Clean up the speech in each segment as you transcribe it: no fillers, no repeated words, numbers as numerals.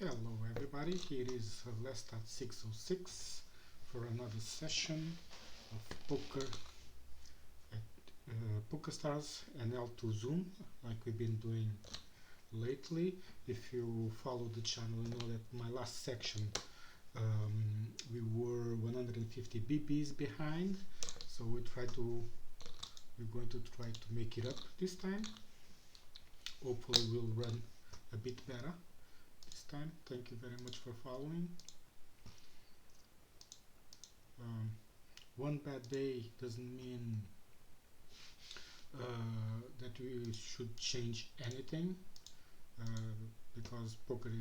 Hello everybody, here is Lestat 606 for another session of poker at Pokertars NL2 Zoom, like we've been doing lately. If you follow the channel, you know that my last section we were 150 BPs behind, so we're going to try to make it up this time. Hopefully we'll run a bit better this time. Thank you very much for following. One bad day doesn't mean that we should change anything, because poker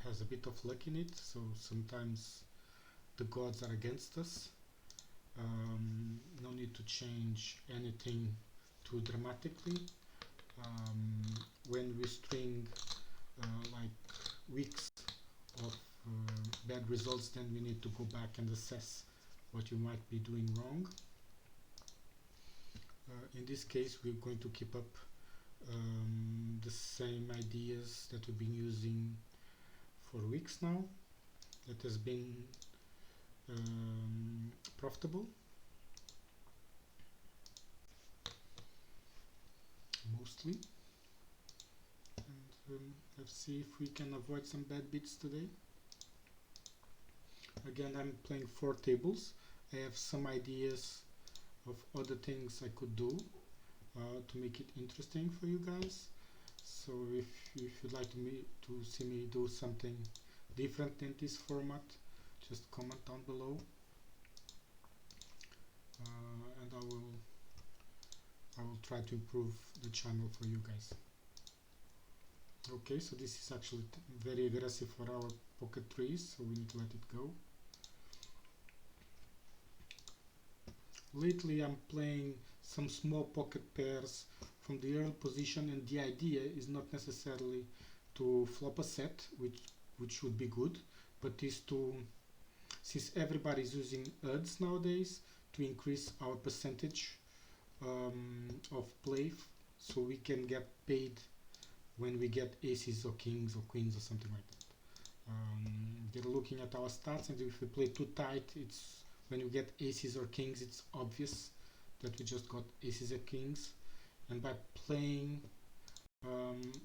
has a bit of luck in it, so sometimes the gods are against us. No need to change anything too dramatically. When we string like weeks of bad results, then we need to go back and assess what you might be doing wrong. In this case, we're going to keep up the same ideas that we've been using for weeks now. That has been profitable, mostly. And let's see if we can avoid some bad beats today. Again, I'm playing 4 tables. I have some ideas of other things I could do to make it interesting for you guys. So if you'd like to see me do something different than this format, just comment down below, and I will try to improve the channel for you guys. Okay, so this is actually very aggressive for our pocket trees, so we need to let it go. Lately I'm playing some small pocket pairs from the early position, and the idea is not necessarily to flop a set, which would be good, but is to, since everybody is using odds nowadays, to increase our percentage of play, so we can get paid when we get aces or kings or queens or something like that. They're looking at our stats, and if we play too tight, it's when you get aces or kings, it's obvious that we just got aces or kings. And by playing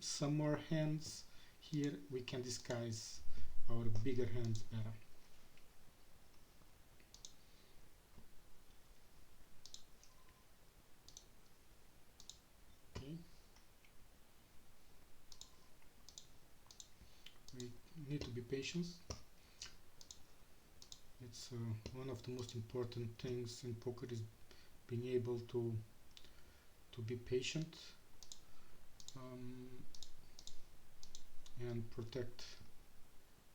some more hands here, we can disguise our bigger hands better. Okay. We need to be patient. It's one of the most important things in poker is being able to be patient and protect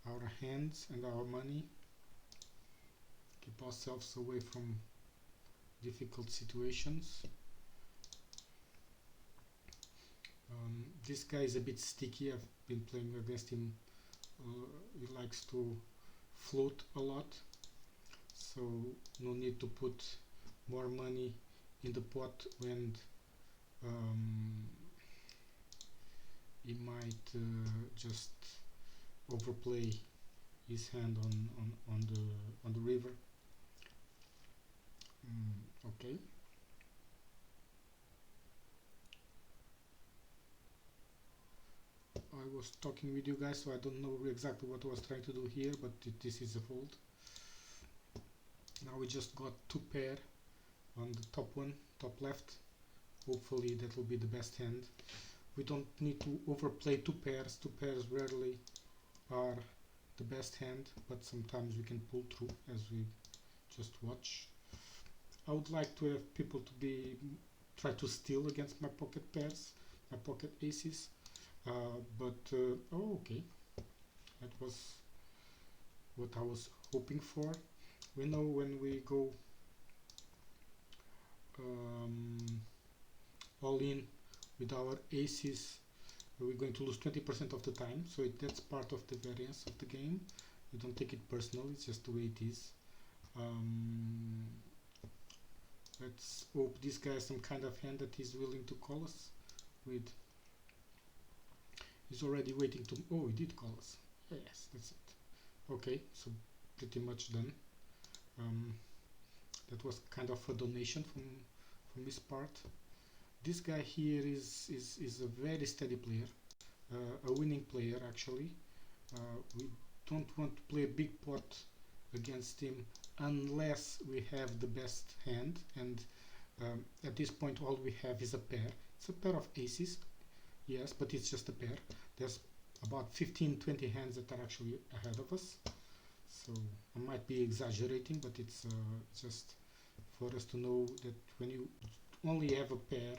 our hands and our money, keep ourselves away from difficult situations. This guy is a bit sticky. I've been playing against him. He likes to float a lot, so no need to put more money in the pot when he might just overplay his hand on the river. Okay. I was talking with you guys, so I don't know exactly what I was trying to do here, but this is a fold. Now we just got 2 pair on the top left. Hopefully that will be the best hand. We don't need to overplay 2 pairs. 2 pairs rarely are the best hand, but sometimes we can pull through, as we just watch. I would like to have people to try to steal against my pocket pairs, my pocket aces, oh, okay, that was what I was hoping for. We know when we go all in with our aces, we're going to lose 20% of the time, so that's part of the variance of the game. You don't take it personal, it's just the way it is. Let's hope this guy has some kind of hand that he's willing to call us with. He's already waiting to. Oh, he did call us. Yes, that's it. Okay, so pretty much done. That was kind of a donation from his part. This guy here is a very steady player, a winning player actually. We don't want to play a big pot against him unless we have the best hand, and at this point all we have is a pair. It's a pair of aces, yes, but it's just a pair. There's about 15-20 hands that are actually ahead of us, so I might be exaggerating, but it's just for us to know that when you only have a pair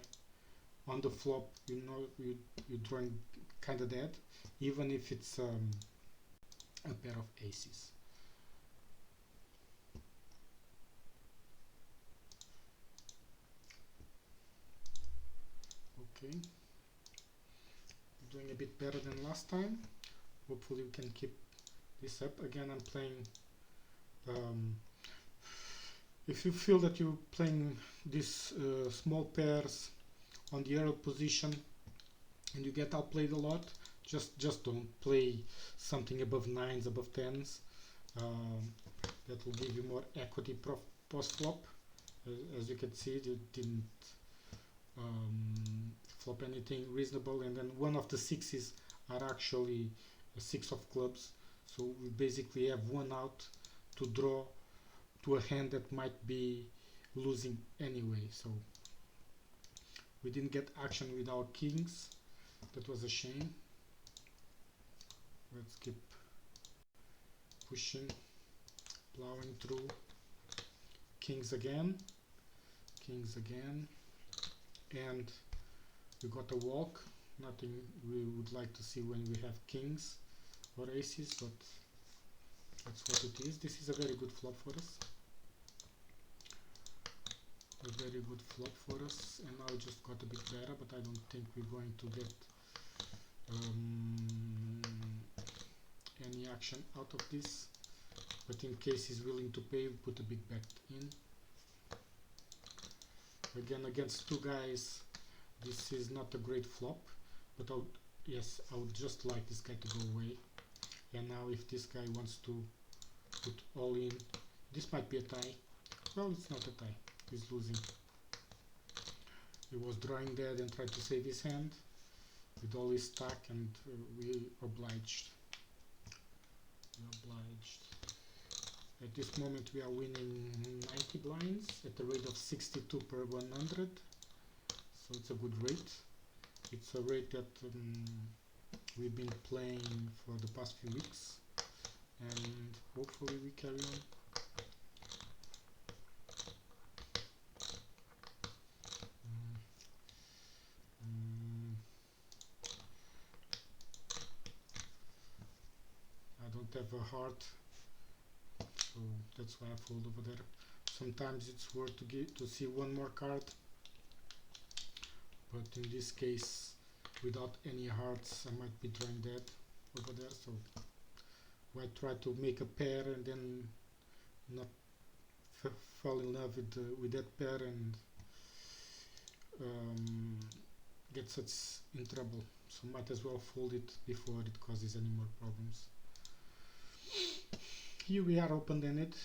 on the flop, you know you're drawing kind of dead, even if it's a pair of aces. Okay, doing a bit better than last time. Hopefully we can keep this up. Again, I'm playing. If you feel that you're playing these small pairs on the early position and you get outplayed a lot, just don't play something above nines, above tens. That will give you more equity post flop. As you can see, you didn't flop anything reasonable, and then one of the sixes are actually a six of clubs, so we basically have one out to draw to a hand that might be losing anyway. So we didn't get action with our kings. That was a shame. Let's keep pushing, plowing through. Kings again, and we got a walk. Nothing we would like to see when we have kings or aces, but that's what it is. This is a very good flop for us. A very good flop for us, and now it just got a bit better, but I don't think we're going to get any action out of this. But in case he's willing to pay, we put a big bet in. Again, against two guys, this is not a great flop, but I would just like this guy to go away. And now if this guy wants to put all in, this might be a tie. Well, it's not a tie, he's losing. He was drawing dead and tried to save his hand with all his stack, and we obliged. At this moment we are winning 90 blinds at a rate of 62 per 100, so it's a good rate. It's a rate that we've been playing for the past few weeks, and hopefully we carry on. I don't have a heart, so that's why I fold over there. Sometimes it's worth to see one more card, but in this case, without any hearts, I might be drawing dead over there. So I try to make a pair and then not fall in love with that pair and get such in trouble. So might as well fold it before it causes any more problems. Here we are open-ended,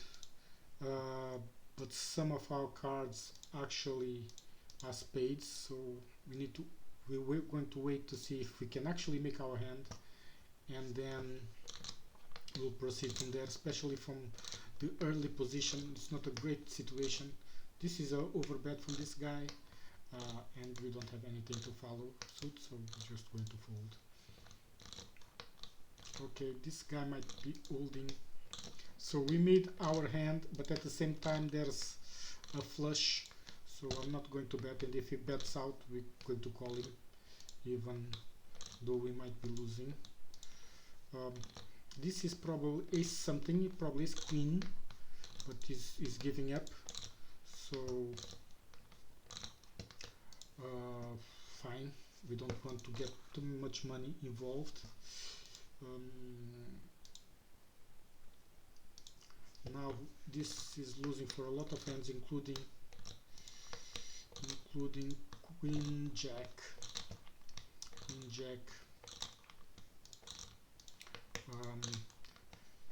but some of our cards actually are spades, so we're going to wait to see if we can actually make our hand, and then we'll proceed from there, especially from the early position. It's not a great situation. This is a overbet from this guy, and we don't have anything to follow suit, so we're just going to fold. Okay, this guy might be holding. So we made our hand, but at the same time there's a flush, so I'm not going to bet, and if he bets out, we're going to call him, even though we might be losing. This is probably ace something, it probably is queen, but he's giving up, so fine, we don't want to get too much money involved. Now this is losing for a lot of hands, including queen jack,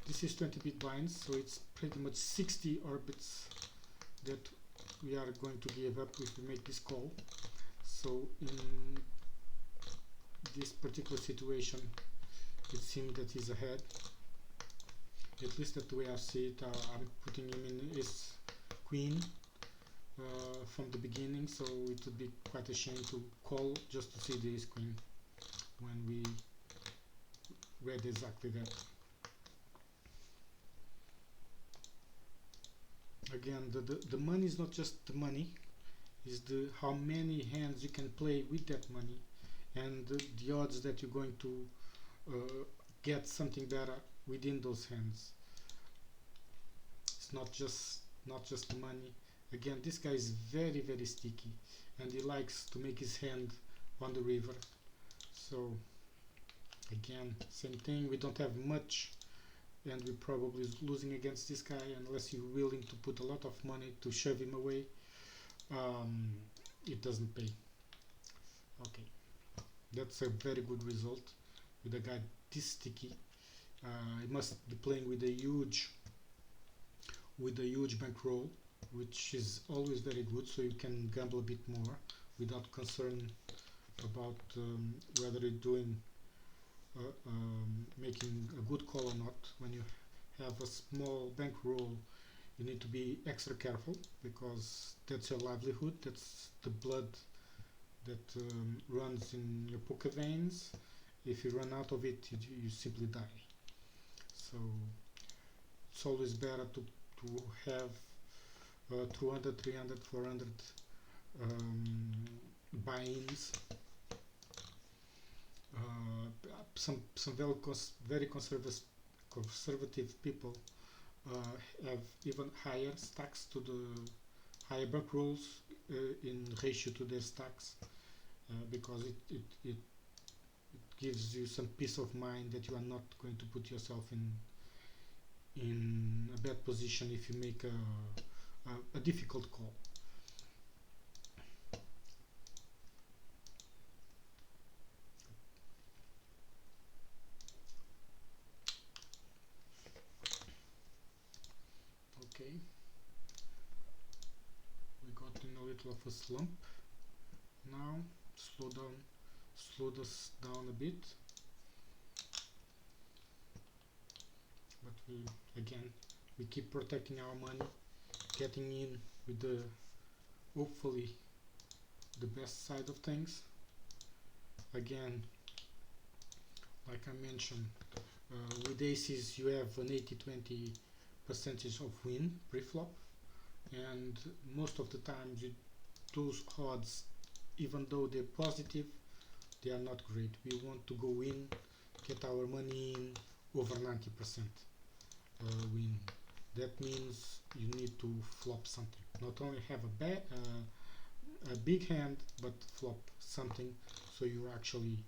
This is 20-bit blinds, so it's pretty much 60 orbits that we are going to give up if we make this call. So in this particular situation, it seems that he's ahead. At least that's the way I see it. I'm putting him in his queen from the beginning, so it would be quite a shame to call just to see the ace queen when we read exactly that. Again, the money is not just the money, is the how many hands you can play with that money, and the odds that you're going to get something better within those hands. It's not just the money. Again, this guy is very sticky, and he likes to make his hand on the river. So again, same thing, we don't have much, and we're probably losing against this guy unless you're willing to put a lot of money to shove him away. It doesn't pay. Okay, that's a very good result with a guy this sticky. He must be playing with a huge bankroll, which is always very good, so you can gamble a bit more without concern about whether you're doing making a good call or not. When you have a small bankroll, you need to be extra careful, because that's your livelihood, that's the blood that runs in your poker veins. If you run out of it, you simply die. So it's always better to have 200, 300, 400 buy-ins. Some very conservative people have even higher stacks to the higher back rolls in ratio to their stacks, because it gives you some peace of mind that you are not going to put yourself in a bad position if you make a difficult call. Okay, we got in a little of a slump now. Slowed us down a bit, but we keep protecting our money, getting in with the hopefully the best side of things. Again, like I mentioned, with aces you have an 80-20 percentage of win pre-flop, and most of the time those odds, even though they're positive, they are not great. We want to go in, get our money in over 90% win. That means you need to flop something. Not only have a big hand, but flop something, so you're actually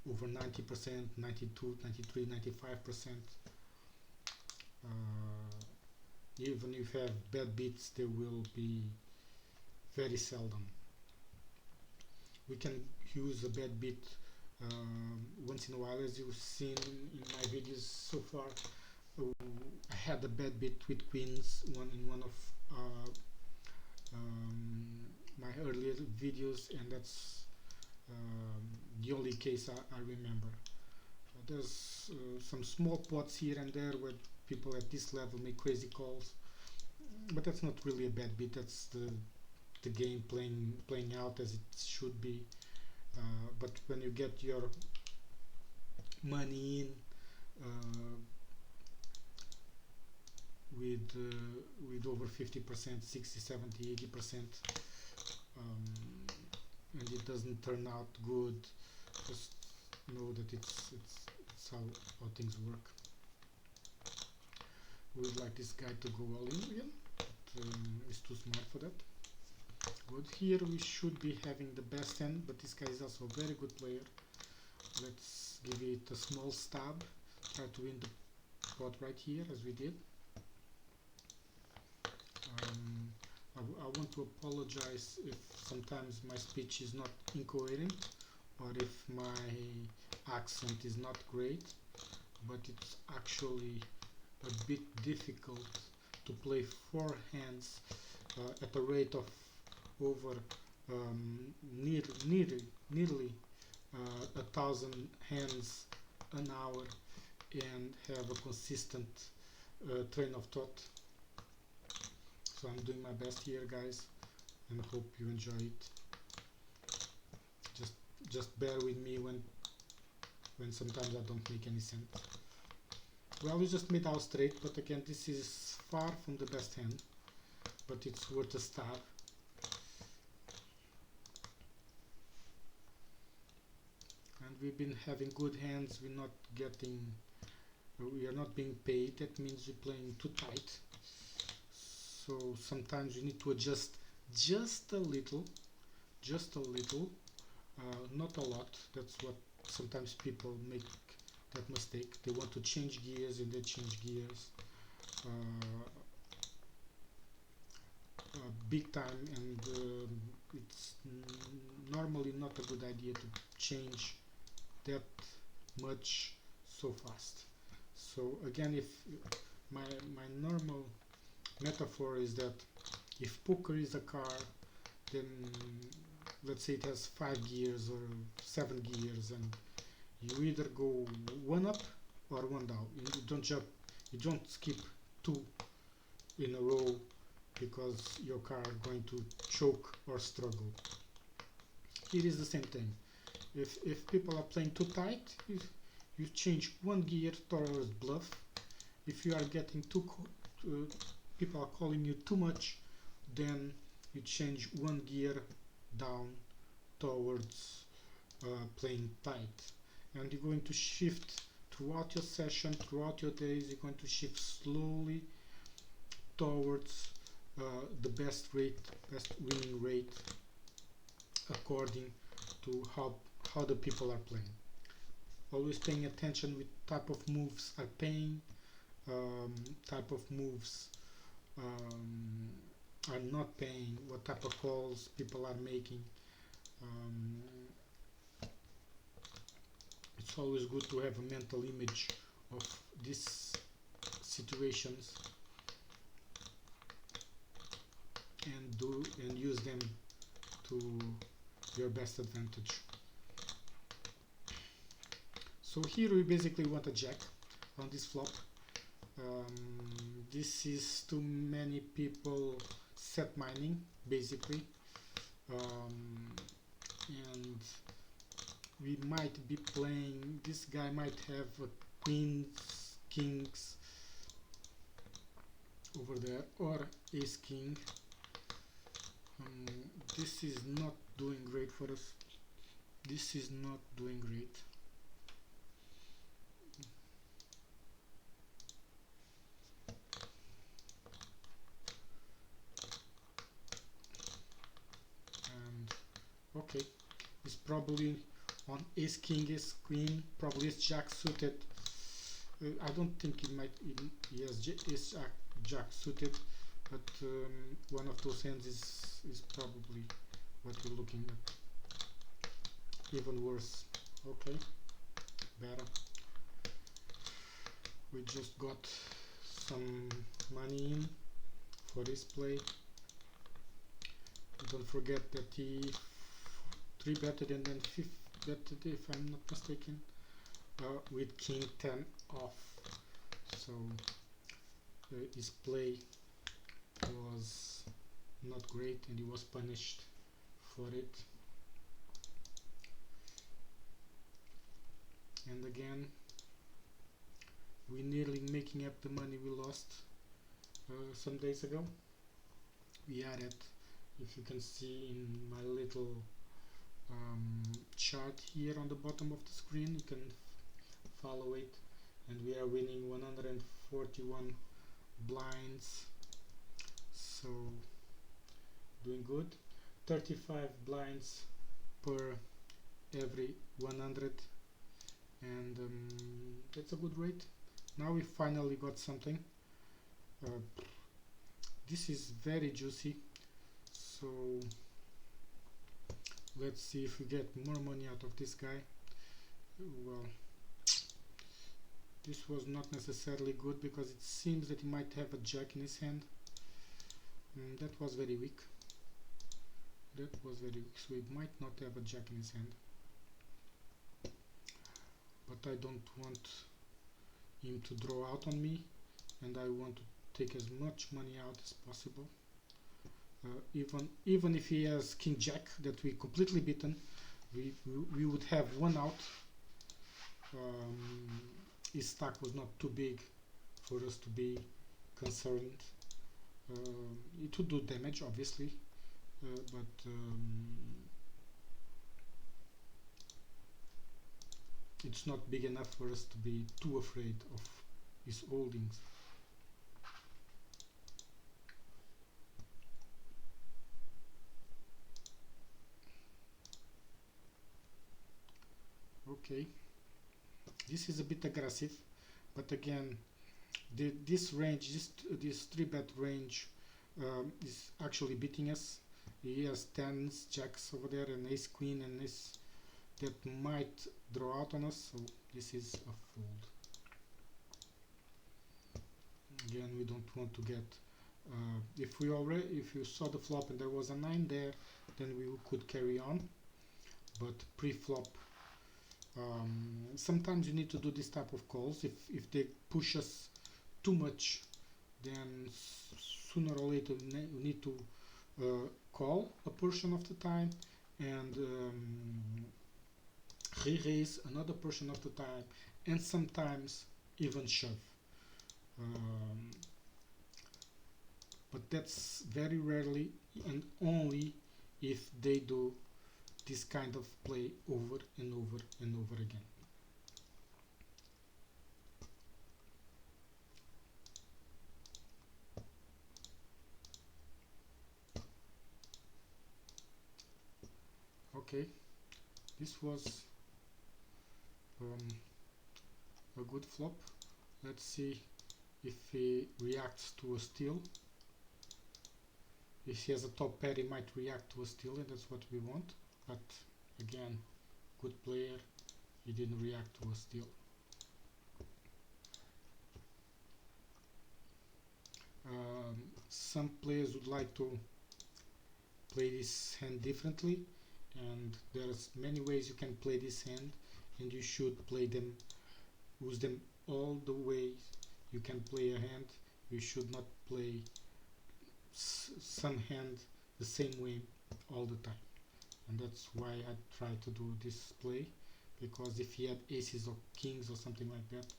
over 90%, 92, 93, 95%. Even if you have bad beats, they will be very seldom. We can use a bad beat once in a while, as you've seen in my videos so far. I had a bad beat with queens in one of my earlier videos, and that's the only case I remember. There's some small pots here and there where people at this level make crazy calls, but that's not really a bad beat. That's the game playing out as it should be. But when you get your money in with over 50%, 60, 70, 80%, and it doesn't turn out good, just know that it's how things work. We would like this guy to go all in again, but he's too smart for that. Good. Here we should be having the best hand, but this guy is also a very good player. Let's give it a small stab, try to win the pot right here, as we did. I want to apologize if sometimes my speech is not incoherent, or if my accent is not great, but it's actually a bit difficult to play 4 hands at a rate of over nearly 1,000 hands an hour and have a consistent train of thought. So I'm doing my best here, guys, and hope you enjoy it. Just bear with me when sometimes I don't make any sense. Well, we just made out straight, but again, this is far from the best hand, but it's worth a stab. And we've been having good hands. We are not being paid. That means we're playing too tight. So sometimes you need to adjust just a little, not a lot. That's what sometimes people make that mistake. They want to change gears and they change gears big time, and it's normally not a good idea to change that much so fast. So again, if my normal metaphor is that if poker is a car, then let's say it has 5 gears or 7 gears, and you either go one up or one down. You don't skip 2 in a row because your car is going to choke or struggle. It is the same thing. If people are playing too tight, you change 1 gear towards bluff. If you are getting people are calling you too much, then you change 1 gear down towards playing tight. And you're going to shift throughout your session, throughout your days. You're going to shift slowly towards the best winning rate according to how the people are playing. Always paying attention with type of moves are paying, type of moves are not paying, what type of calls people are making. It's always good to have a mental image of these situations and use them to your best advantage. So here we basically want a jack on this flop. This is too many people set mining basically, and we might be playing, this guy might have a queens, kings over there, or ace king. This is not doing great for us. This is not doing great. And okay, it's probably on ace king, ace queen, probably ace jack suited. I don't think it might even, yes, ace jack suited, but one of those hands is probably what we're looking at. Even worse. Okay, better. We just got some money in for this play. Don't forget that he 3-betted and then 5-betted, if I'm not mistaken, with king 10 off. So his play was not great and he was punished for it. And again, we're nearly making up the money we lost some days ago. We are at, if you can see in my little chart here on the bottom of the screen, you can follow it, and we are winning 141 blinds, so doing good. 35 blinds per every 100, and that's a good rate. Now we finally got something. This is very juicy, so let's see if we get more money out of this guy. well, this was not necessarily good because it seems that he might have a jack in his hand. That was very weak. That was very weak, so he might not have a jack in his hand. But I don't want him to draw out on me, and I want to take as much money out as possible. Even if he has king jack that we completely beaten, we would have one out. His stack was not too big for us to be concerned. It would do damage, obviously, but it's not big enough for us to be too afraid of his holdings. Okay, this is a bit aggressive, but again, this range, this 3-bet range is actually beating us. He has tens, jacks over there, and ace queen, and ace that might draw out on us, so this is a fold. Again, we don't want to get if you saw the flop and there was a 9 there, then we could carry on, but pre-flop sometimes you need to do this type of calls. If they push us too much, then sooner or later we need to call a portion of the time and re-raise another portion of the time, and sometimes even shove. But that's very rarely, and only if they do this kind of play over and over and over again. Okay, this was a good flop. Let's see if he reacts to a steal. If he has a top pair, he might react to a steal, and that's what we want. But again, good player, he didn't react to a steal. Some players would like to play this hand differently, and there's many ways you can play this hand, and you should play them, use them all the ways you can play a hand. You should not play some hand the same way all the time, and that's why I try to do this play, because if he had aces or kings or something like that,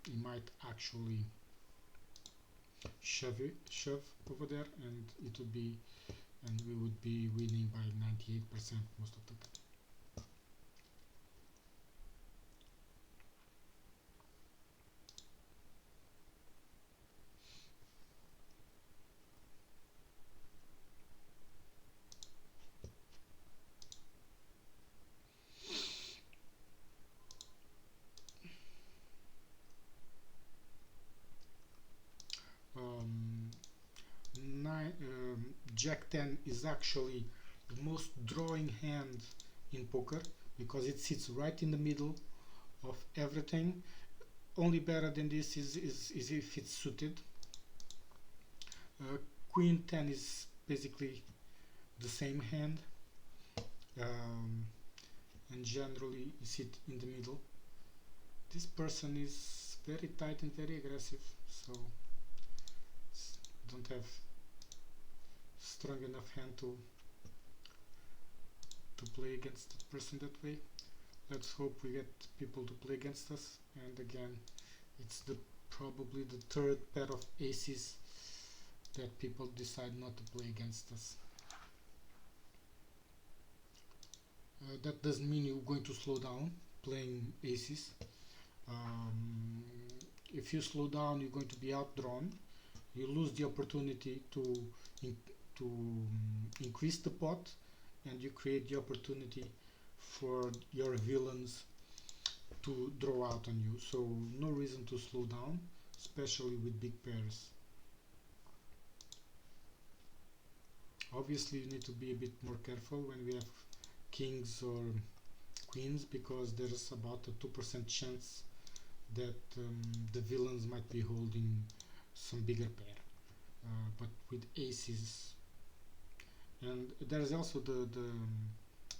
he might actually shove over there, and it would be, and we would be winning by 98% most of the time. Jack 10 is actually the most drawing hand in poker because it sits right in the middle of everything. Only better than this is if it's suited. Queen 10 is basically the same hand, and generally you sit in the middle. This person is very tight and very aggressive, so don't have strong enough hand to play against the person that way. Let's hope we get people to play against us, and again, it's probably the third pair of aces that people decide not to play against us. That doesn't mean you're going to slow down playing aces. If you slow down, you're going to be outdrawn. You lose the opportunity to increase the pot, and you create the opportunity for your villains to draw out on you. So no reason to slow down, especially with big pairs. Obviously you need to be a bit more careful when we have kings or queens because there's about a 2% chance that the villains might be holding some bigger pair. But with aces, and there's also the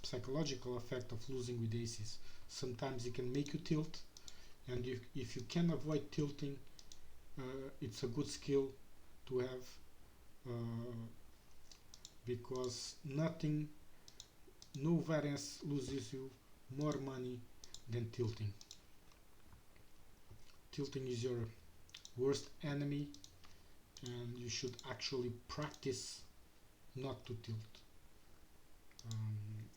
psychological effect of losing with aces. Sometimes it can make you tilt, and if you can avoid tilting, it's a good skill to have, because no variance loses you more money than tilting. Tilting is your worst enemy, and you should actually practice not to tilt.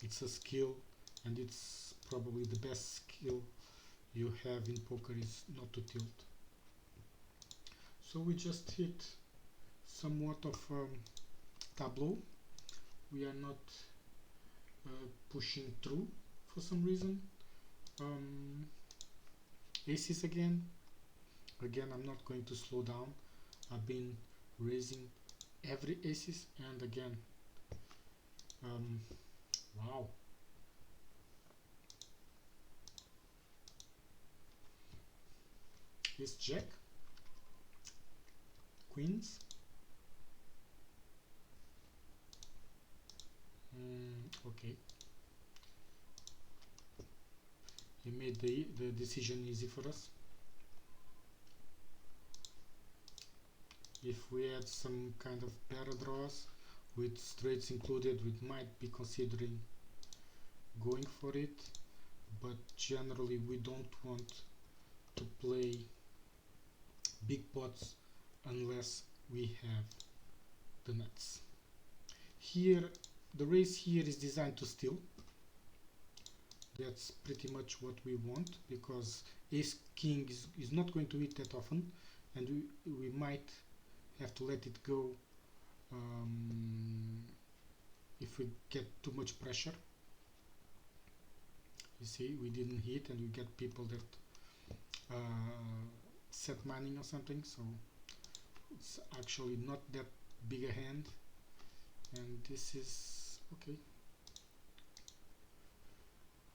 It's a skill, and it's probably the best skill you have in poker, is not to tilt. So we just hit somewhat of tableau. We are not pushing through for some reason. Aces again. Again, I'm not going to slow down. I've been raising every aces, and again, wow. Ace jack, queens, okay. He made the decision easy for us. If we had some kind of pair draws with straights included, we might be considering going for it, but generally we don't want to play big pots unless we have the nuts. Here, the raise here is designed to steal. That's pretty much what we want, because ace king is not going to hit that often, and we might have to let it go if we get too much pressure. You see, we didn't hit, and we get people that set manning or something, so it's actually not that big a hand, and this is okay.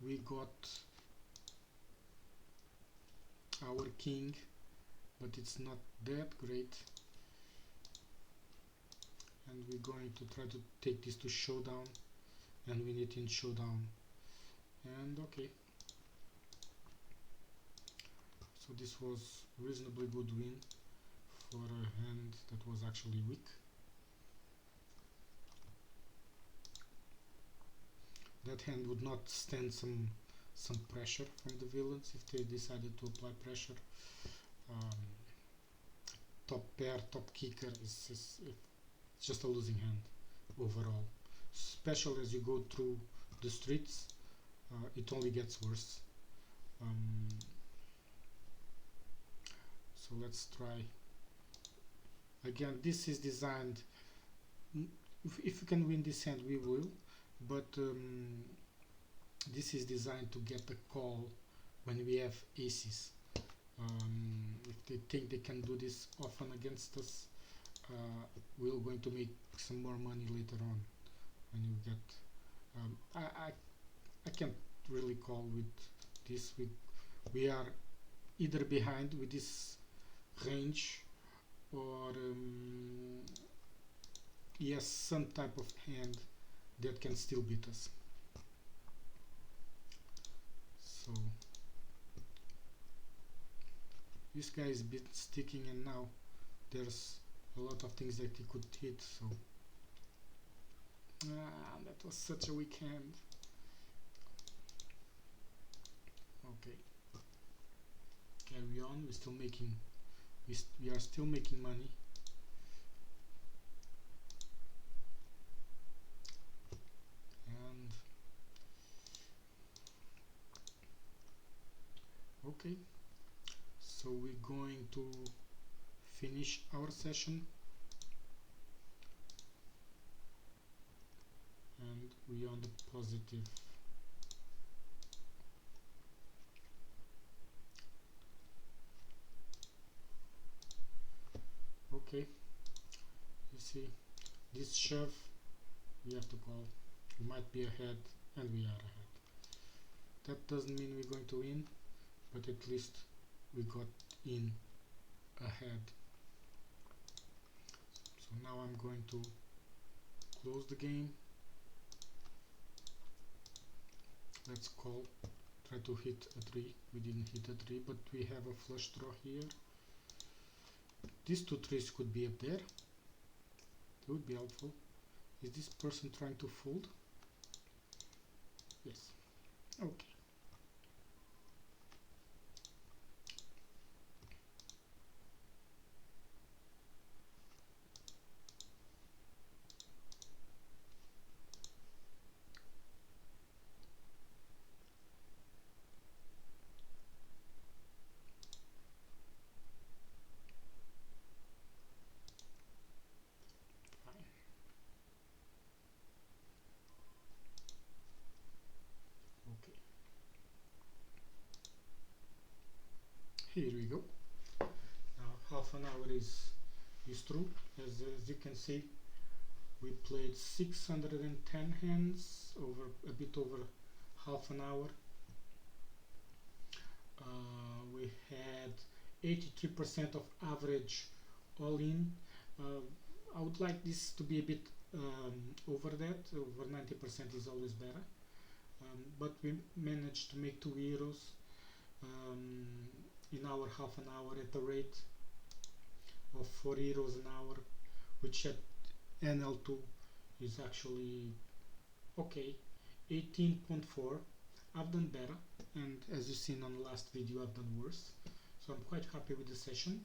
We got our king, but it's not that great, and we're going to try to take this to showdown and win it in showdown. And okay, so this was reasonably good win for a hand that was actually weak. That hand would not stand some pressure from the villains if they decided to apply pressure. Top pair, top kicker is just a losing hand overall. Especially as you go through the streets, it only gets worse. So let's try again. This is designed, if you can win this hand we will, but this is designed to get a call when we have aces. If they think they can do this often against us, we're going to make some more money later on when you get I can't really call with this. We are either behind with this range, or yes, some type of hand that can still beat us. So this guy is been sticking, and now there's a lot of things that he could hit, so that was such a weak hand. Okay, carry on. We are still making money. And okay, so we're going to finish our session, and we are on the positive. Okay, you see, this shove we have to call. We might be ahead, and we are ahead. That doesn't mean we're going to win, but at least we got in ahead. So now I'm going to close the game. Let's call, try to hit a 3. We didn't hit a 3, but we have a flush draw here. These 2 3s could be up there. That would be helpful. Is this person trying to fold? Yes. Okay. Fine. Okay. Here we go. Now half an hour is through. As you can see, we played 610 hands over a bit over half an hour. We had 83% of average all in. I would like this to be a bit over that. Over 90% is always better. But we managed to make 2 euros in our half an hour at a rate of 4 euros an hour, which at NL2 is actually okay. 18.4. I've done better, and as you've seen on the last video, I've done worse. So I'm quite happy with the session,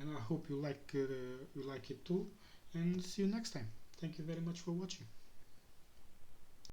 and I hope you like it too. And see you next time. Thank you very much for watching.